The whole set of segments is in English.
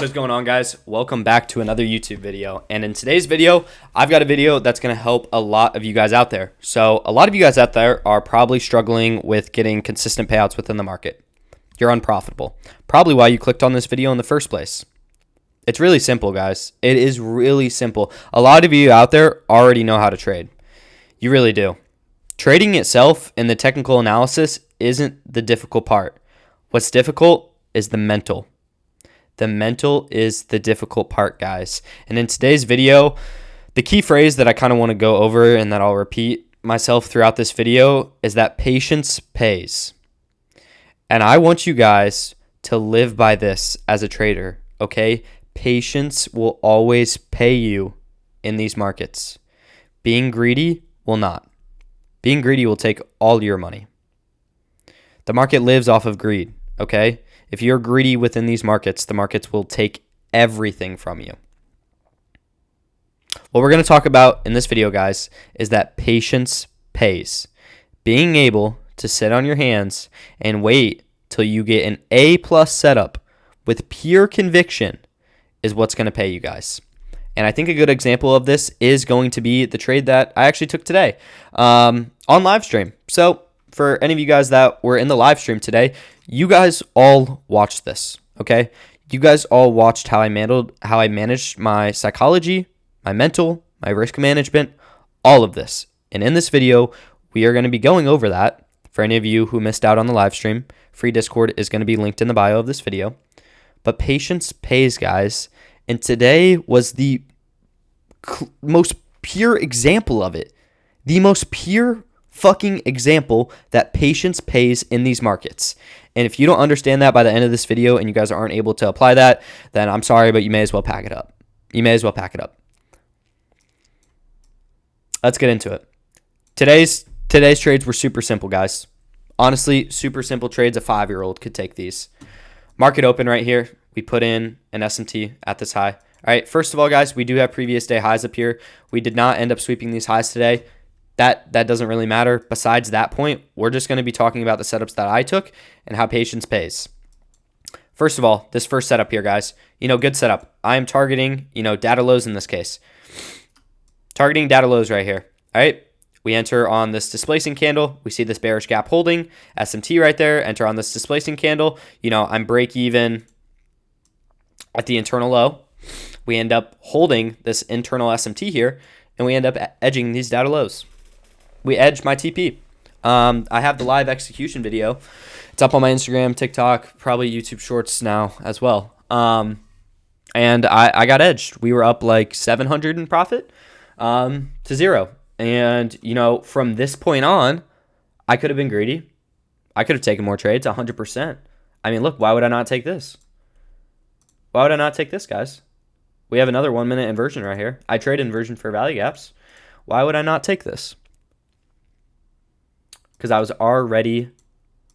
What is going on, guys? Welcome back to another YouTube video. And in today's video, I've got a video that's going to help a lot of you guys out there. So a lot of you guys out there are probably struggling with getting consistent payouts within the market. You're unprofitable. Probably why you clicked on this video in the first place. It's really simple, guys. It is really simple. A lot of you out there already know how to trade. You really do. Trading itself and the technical analysis isn't the difficult part. What's difficult is the mental. The mental is the difficult part, guys. And in today's video, the key phrase that I kind of want to go over and that I'll repeat myself throughout this video is that patience pays. And I want you guys to live by this as a trader, okay? Patience will always pay you in these markets. Being greedy will not. Being greedy will take all your money. The market lives off of greed, okay? If you're greedy within these markets, the markets will take everything from you. What we're going to talk about in this video, guys, is that patience pays. Being able to sit on your hands and wait till you get an A+ setup with pure conviction is what's going to pay you guys. And I think a good example of this is going to be the trade that I actually took today on live stream. So for any of you guys that were in the live stream today, you guys all watched this, okay? You guys all watched how I managed my psychology, my mental, my risk management, all of this. And in this video, we are going to be going over that. For any of you who missed out on the live stream, free Discord is going to be linked in the bio of this video. But patience pays, guys. And today was the most pure example of it. The most pure fucking example that patience pays in these markets. And if you don't understand that by the end of this video and you guys aren't able to apply that, then I'm sorry, but you may as well pack it up. You may as well pack it up. Let's get into it. Today's trades were super simple, guys. Honestly, super simple trades. A 5-year-old could take these. Market open right here. We put in an SMT at this high. All right, first of all, guys, we do have previous day highs up here. We did not end up sweeping these highs today. That doesn't really matter. Besides that point, we're just going to be talking about the setups that I took and how patience pays. First of all, this first setup here, guys, good setup. I am targeting, data lows in this case. Targeting data lows right here. All right, we enter on this displacing candle. We see this bearish gap holding, SMT right there. Enter on this displacing candle. I'm break even at the internal low. We end up holding this internal SMT here, and we end up edging these data lows. We edged my TP. I have the live execution video. It's up on my Instagram, TikTok, probably YouTube Shorts now as well. And I got edged. We were up like 700 in profit to 0. And, from this point on, I could have been greedy. I could have taken more trades, 100%. I mean, look, why would I not take this? Why would I not take this, guys? We have another 1-minute inversion right here. I trade inversion for value gaps. Why would I not take this? Because I was already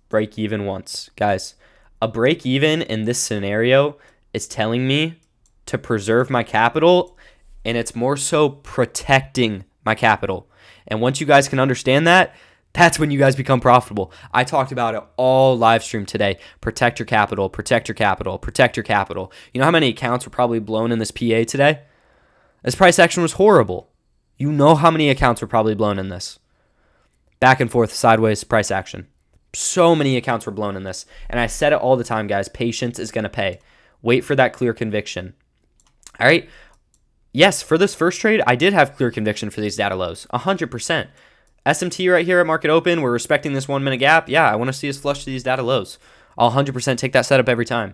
break even once. Guys, a break even in this scenario is telling me to preserve my capital, and it's more so protecting my capital. And once you guys can understand that, that's when you guys become profitable. I talked about it all live stream today. Protect your capital, protect your capital, protect your capital. You know how many accounts were probably blown in this PA today? This price action was horrible. You know how many accounts were probably blown in this. Back and forth, sideways, price action. So many accounts were blown in this. And I said it all the time, guys. Patience is going to pay. Wait for that clear conviction. All right. Yes, for this first trade, I did have clear conviction for these data lows. 100%. SMT right here at market open. We're respecting this 1-minute gap. Yeah, I want to see us flush to these data lows. I'll 100% take that setup every time.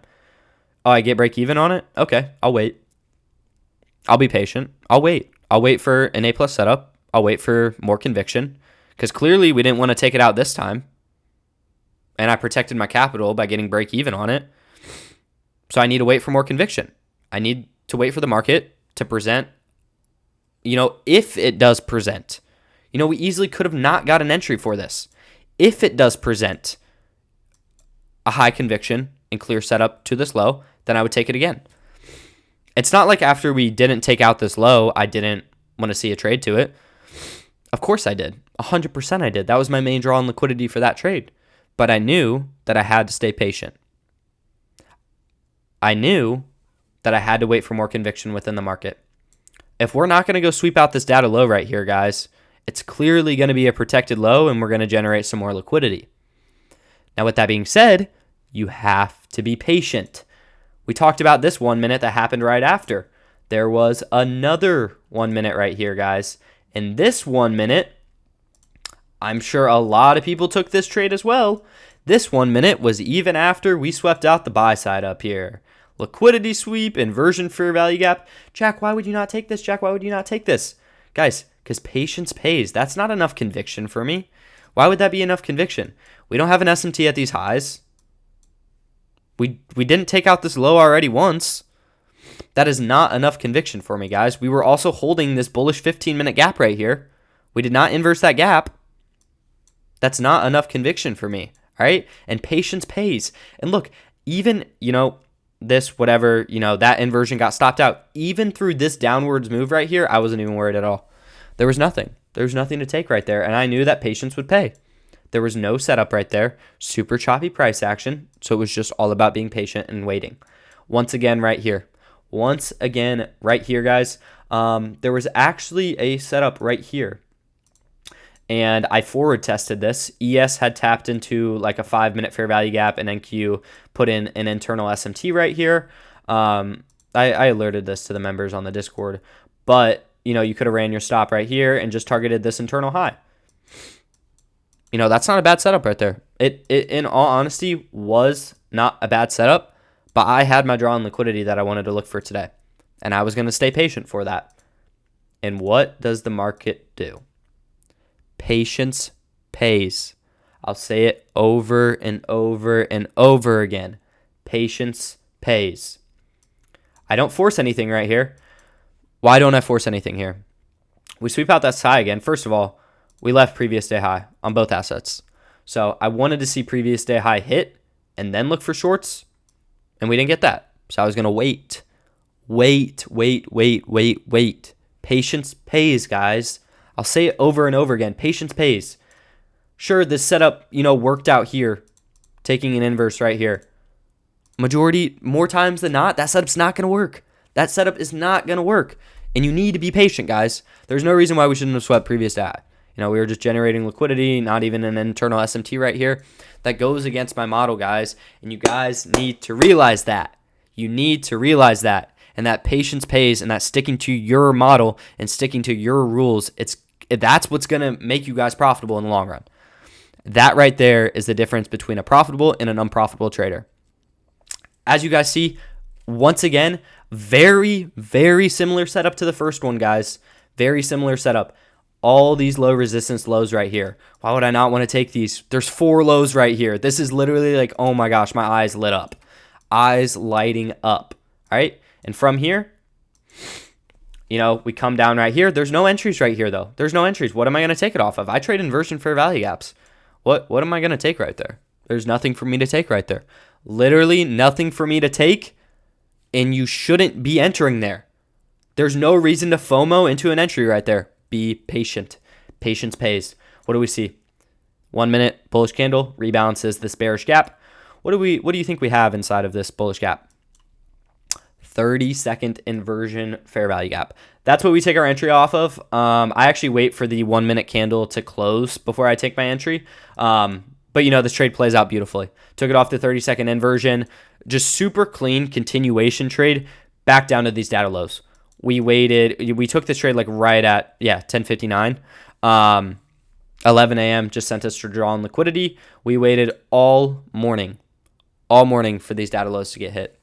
Oh, I get break even on it? Okay, I'll wait. I'll be patient. I'll wait. I'll wait for an A+ setup. I'll wait for more conviction. Because clearly we didn't want to take it out this time. And I protected my capital by getting break even on it. So I need to wait for more conviction. I need to wait for the market to present, if it does present. We easily could have not got an entry for this. If it does present a high conviction and clear setup to this low, then I would take it again. It's not like after we didn't take out this low, I didn't want to see a trade to it. Of course I did. 100% I did. That was my main draw on liquidity for that trade. But I knew that I had to stay patient. I knew that I had to wait for more conviction within the market. If we're not going to go sweep out this data low right here, guys, it's clearly going to be a protected low and we're going to generate some more liquidity. Now, with that being said, you have to be patient. We talked about this 1 minute that happened right after. There was another 1 minute right here, guys. And this 1 minute, I'm sure a lot of people took this trade as well. This 1 minute was even after we swept out the buy side up here. Liquidity sweep, inversion fair value gap. Jack, why would you not take this? Jack, why would you not take this? Guys, because patience pays. That's not enough conviction for me. Why would that be enough conviction? We don't have an SMT at these highs. We didn't take out this low already once. That is not enough conviction for me, guys. We were also holding this bullish 15-minute gap right here. We did not inverse that gap. That's not enough conviction for me, all right? And patience pays. And look, even, this, whatever, that inversion got stopped out. Even through this downwards move right here, I wasn't even worried at all. There was nothing. There was nothing to take right there, and I knew that patience would pay. There was no setup right there. Super choppy price action, so it was just all about being patient and waiting. Once again, right here. Guys, there was actually a setup right here. And I forward tested this. ES had tapped into like a 5-minute fair value gap, and NQ put in an internal SMT right here. I alerted this to the members on the Discord, but you could have ran your stop right here and just targeted this internal high. That's not a bad setup right there. It in all honesty was not a bad setup, but I had my draw on liquidity that I wanted to look for today, and I was going to stay patient for that. And what does the market do? Patience pays. I'll say it over and over and over again. Patience pays. I don't force anything right here. Why don't I force anything here? We sweep out that high again. First of all, we left previous day high on both assets. So I wanted to see previous day high hit and then look for shorts, and we didn't get that. So I was going to wait. Patience pays, guys. I'll say it over and over again. Patience pays. Sure, this setup, worked out here, taking an inverse right here. More times than not, that setup's not going to work. That setup is not going to work. And you need to be patient, guys. There's no reason why we shouldn't have swept previous day high. We were just generating liquidity, not even an internal SMT right here. That goes against my model, guys. And you guys need to realize that. You need to realize that. And that patience pays, and that sticking to your model and sticking to your rules, that's what's going to make you guys profitable in the long run. That right there is the difference between a profitable and an unprofitable trader. As you guys see, once again, very, very similar setup to the first one, guys. Very similar setup. All these low resistance lows right here. Why would I not want to take these? There's 4 lows right here. This is literally like, oh my gosh, my eyes lit up. Eyes lighting up. All right. And from here, we come down right here. There's no entries right here, though. There's no entries. What am I going to take it off of? I trade inversion fair value gaps. What am I going to take right there? There's nothing for me to take right there. Literally nothing for me to take, and you shouldn't be entering there. There's no reason to FOMO into an entry right there. Be patient. Patience pays. What do we see? 1 minute bullish candle rebalances this bearish gap. What do you think we have inside of this bullish gap? 30-second inversion fair value gap. That's what we take our entry off of. I actually wait for the 1 minute candle to close before I take my entry. But this trade plays out beautifully. Took it off the 30-second inversion. Just super clean continuation trade back down to these data lows. We waited. We took this trade like right at 10:59. 11 a.m. just sent us to draw on liquidity. We waited all morning for these data lows to get hit.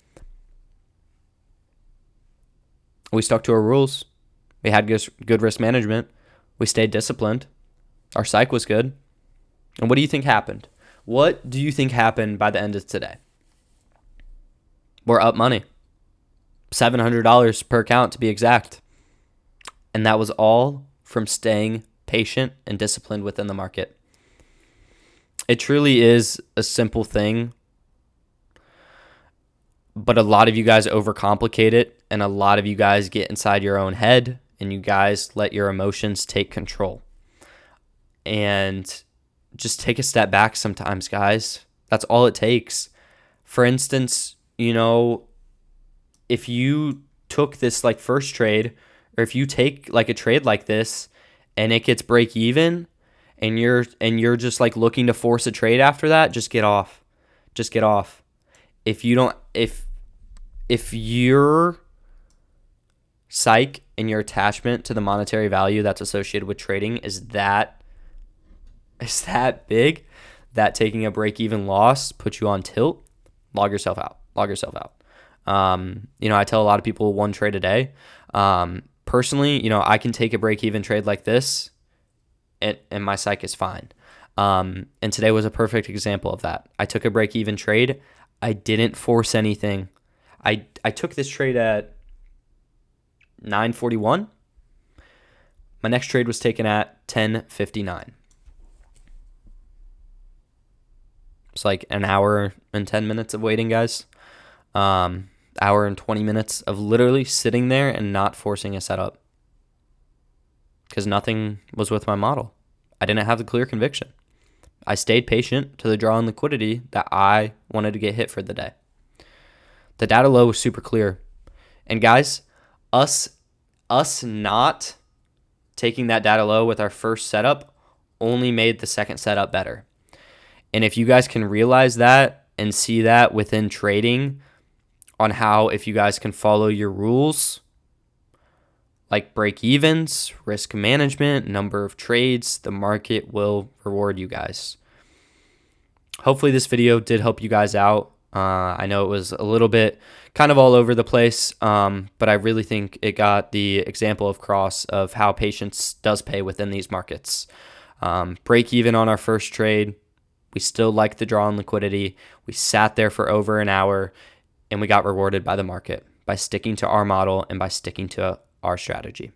We stuck to our rules. We had good risk management. We stayed disciplined. Our psych was good. And what do you think happened? What do you think happened by the end of today? We're up money. $700 per account to be exact. And that was all from staying patient and disciplined within the market. It truly is a simple thing, but a lot of you guys overcomplicate it, and a lot of you guys get inside your own head, and you guys let your emotions take control. And just take a step back sometimes, guys. That's all it takes. For instance, if you took this like first trade, or if you take like a trade like this and it gets break even, and you're just like looking to force a trade after that, just get off. Just get off. If you don't if your psych and your attachment to the monetary value that's associated with trading is that big, that taking a break even loss puts you on tilt, log yourself out. Log yourself out. I tell a lot of people one trade a day. Personally, I can take a break even trade like this and my psych is fine. And today was a perfect example of that. I took a break even trade. I didn't force anything. I took this trade at 9:41. My next trade was taken at 10:59. It's like an hour and 10 minutes of waiting, guys. Hour and 20 minutes of literally sitting there and not forcing a setup because nothing was with my model. I didn't have the clear conviction. I stayed patient to the draw in liquidity that I wanted to get hit for the day. The data low was super clear. And guys, us not taking that data low with our first setup only made the second setup better. And if you guys can realize that and see that within trading on how, if you guys can follow your rules, like break evens, risk management, number of trades, the market will reward you guys. Hopefully this video did help you guys out. I know it was a little bit kind of all over the place, but I really think it got the example across of how patience does pay within these markets. Break even on our first trade. We still liked the draw in liquidity. We sat there for over an hour, and we got rewarded by the market by sticking to our model and by sticking to our strategy.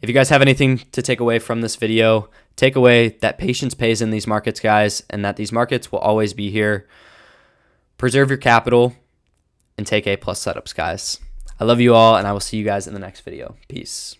If you guys have anything to take away from this video, take away that patience pays in these markets, guys, and that these markets will always be here. Preserve your capital and take A+ setups, guys. I love you all, and I will see you guys in the next video. Peace.